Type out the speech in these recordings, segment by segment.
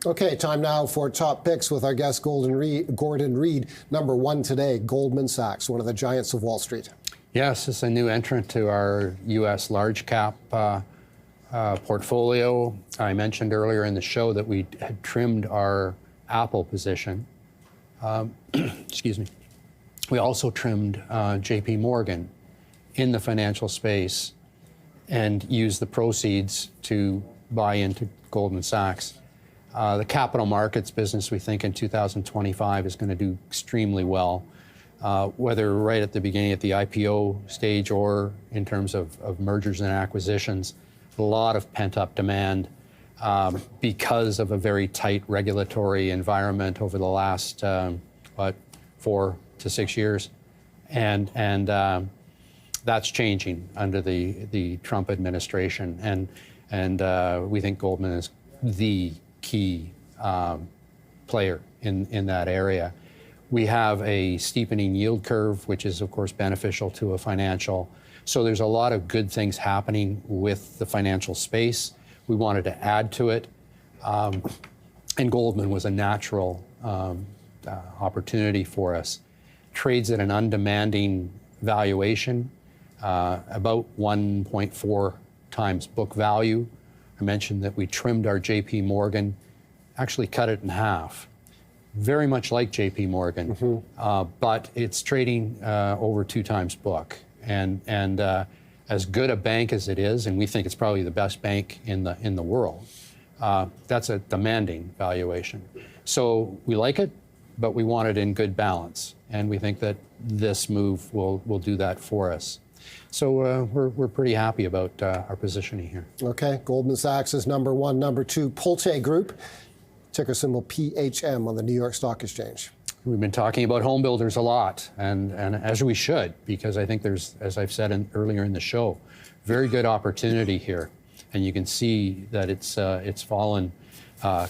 Okay, time now for top picks with our guest Gordon Reid. Number one today, Goldman Sachs, one of the giants of Wall Street. Yes, it's a new entrant to our U.S. large cap portfolio. I mentioned earlier in the show that we had trimmed our Apple position. Excuse me. We also trimmed J.P. Morgan in the financial space and used the proceeds to buy into Goldman Sachs. The capital markets business, we think, in 2025 is going to do extremely well, whether right at the beginning at the IPO stage or in terms of mergers and acquisitions. A lot of pent-up demand because of a very tight regulatory environment over the last, 4 to 6 years. And that's changing under the Trump administration. And we think Goldman is the key player in that area. We have a steepening yield curve, which is, of course, beneficial to a financial. So there's a lot of good things happening with the financial space. We wanted to add to it. And Goldman was a natural opportunity for us. Trades at an undemanding valuation, about 1.4 times book value. I mentioned that we trimmed our J.P. Morgan, actually cut it in half. Very much like J.P. Morgan, but it's trading over 2 times book. And as good a bank as it is, and we think it's probably the best bank in the world, that's a demanding valuation. So we like it, but we want it in good balance. And we think that this move will do that for us. So we're pretty happy about our positioning here. Okay, Goldman Sachs is number one. Number two, PulteGroup, ticker symbol PHM on the New York Stock Exchange. We've been talking about home builders a lot, and as we should, because I think there's, as I've said earlier in the show, very good opportunity here. And you can see that it's fallen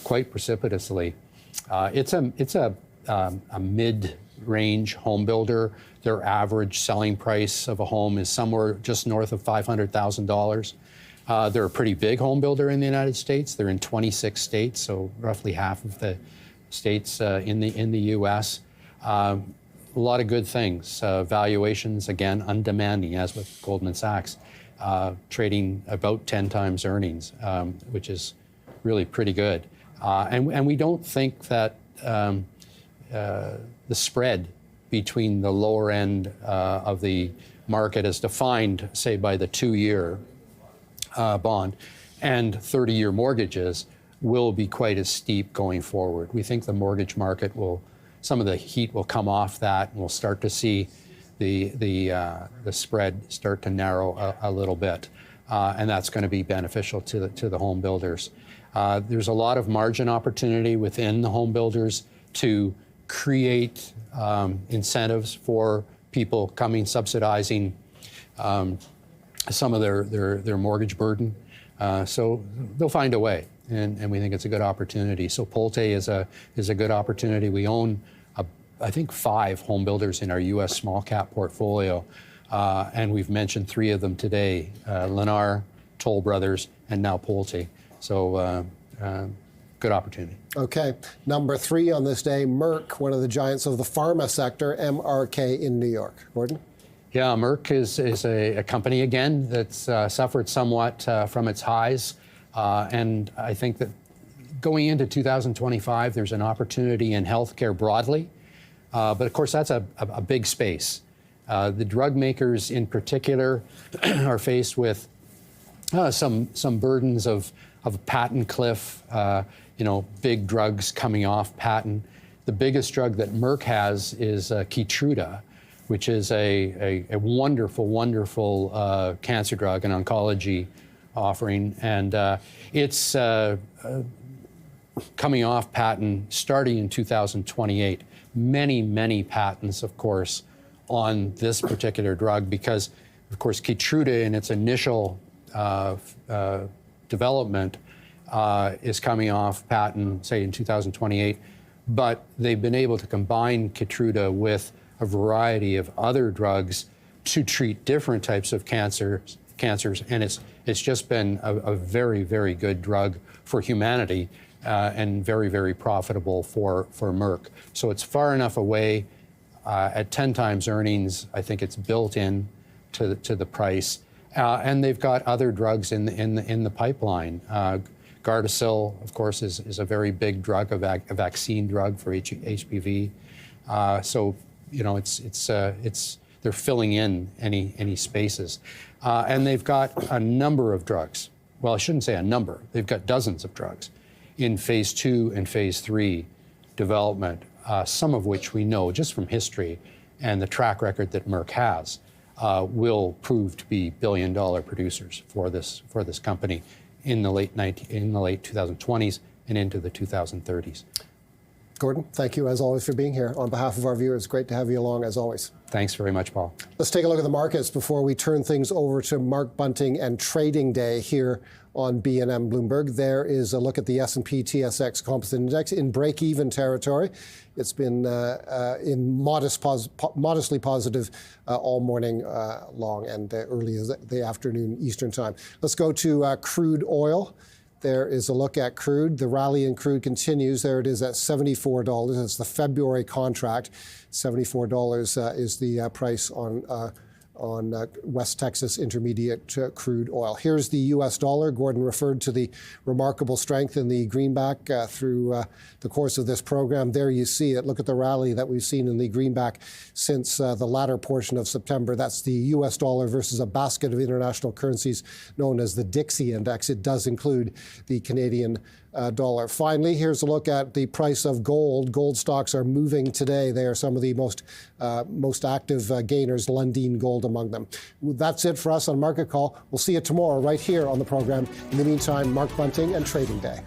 quite precipitously. It's a mid-range home builder. Their average selling price of a home is somewhere just north of $500,000. They're a pretty big home builder in the United States. They're in 26 states, so roughly half of the states in the U.S. A lot of good things. Valuations, again, undemanding, as with Goldman Sachs, trading about 10 times earnings, which is really pretty good. And we don't think that the spread between the lower end of the market as defined, say, by the 2-year bond and 30-year mortgages will be quite as steep going forward. We think the mortgage market some of the heat will come off that, and we'll start to see the spread start to narrow a little bit. And that's going to be beneficial to the home builders. There's a lot of margin opportunity within the home builders to create incentives for people subsidizing some of their mortgage burden. So they'll find a way, and we think it's a good opportunity. So Pulte is a good opportunity. We own, I think, 5 home builders in our U.S. small cap portfolio, and we've mentioned 3 of them today: Lennar, Toll Brothers, and now Pulte. So good opportunity. Okay, number 3 on this day, Merck, one of the giants of the pharma sector, MRK in New York. Gordon? Yeah, Merck is a company, again, that's suffered somewhat from its highs. And I think that going into 2025, there's an opportunity in healthcare broadly. But of course, that's a big space. The drug makers in particular are faced with some burdens of patent cliff, big drugs coming off patent. The biggest drug that Merck has is Keytruda, which is a wonderful, wonderful cancer drug, an oncology offering. And it's coming off patent starting in 2028. Many, many patents, of course, on this particular drug because, of course, Keytruda in its initial development is coming off patent, say, in 2028. But they've been able to combine Keytruda with a variety of other drugs to treat different types of cancers, and it's just been a very, very good drug for humanity and very, very profitable for Merck. So it's far enough away. At 10 times earnings, I think it's built in to the price. And they've got other drugs in the pipeline. Gardasil, of course, is a very big drug, a vaccine drug for HPV. So you know, they're filling in any spaces, and they've got a number of drugs. Well, I shouldn't say a number. They've got dozens of drugs in phase 2 and phase 3 development. Some of which we know just from history and the track record that Merck has will prove to be billion-dollar producers for this company in the late 2020s and into the 2030s. Gordon, thank you as always for being here. On behalf of our viewers, great to have you along as always. Thanks very much, Paul. Let's take a look at the markets before we turn things over to Mark Bunting and Trading Day here on BNN Bloomberg. There is a look at the S&P TSX Composite Index in break-even territory. It's been in modestly positive all morning long and early as the afternoon Eastern time. Let's go to crude oil. There is a look at crude. The rally in crude continues. There it is at $74. It's the February contract. $74 is the price on West Texas Intermediate crude oil. Here's the U.S. dollar. Gordon referred to the remarkable strength in the greenback through the course of this program. There you see it. Look at the rally that we've seen in the greenback since the latter portion of September. That's the U.S. dollar versus a basket of international currencies known as the Dixie Index. It does include the Canadian dollar. Finally, here's a look at the price of gold. Gold stocks are moving today. They are some of the most active gainers, Lundin Gold among them. That's it for us on Market Call. We'll see you tomorrow right here on the program. In the meantime, Mark Bunting and Trading Day.